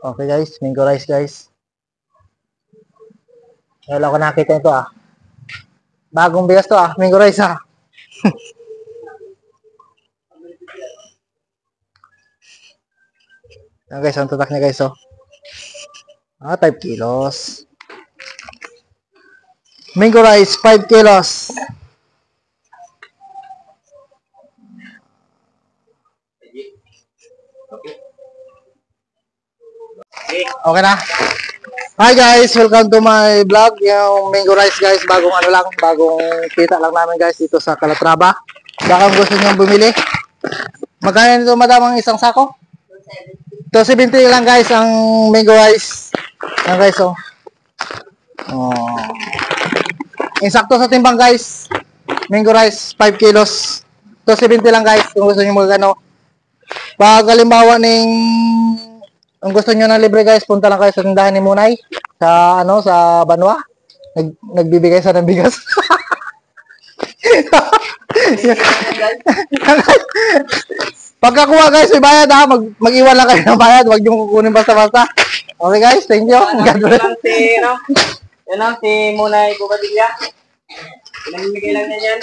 Okay guys, mango rice guys. Wala ko nakita ito ah. Bagong bigas to ah, mango rice ah. Ayan guys, ang tatak niya guys oh. 5 kilos. Mango rice, 5 kilos. Okay na. Hi guys, welcome to my vlog. Yung mango rice guys, bagong kita lang namin guys dito sa Calatrava. Baka gusto niyo bumili. Magkano nito madam ang isang sako? 270 lang guys ang mango rice. Yan guys oh. Insakto sa timbang guys. Mango rice 5 kilos. 270 lang guys kung gusto niyo magano. Pag halimbawa kung gusto niyo ng libre guys, punta lang kayo sa tindahan ni Munay sa sa Banwa. Nagbibigay sa ng bigas. Pagkakuha guys, may bayad ha. Mag-iwan lang kayo ng bayad. Huwag niyo kukunin basta-basta. Okay guys, thank you. God bless. Yan lang si Munay Bubadilla. Pinamimigay lang niya yan.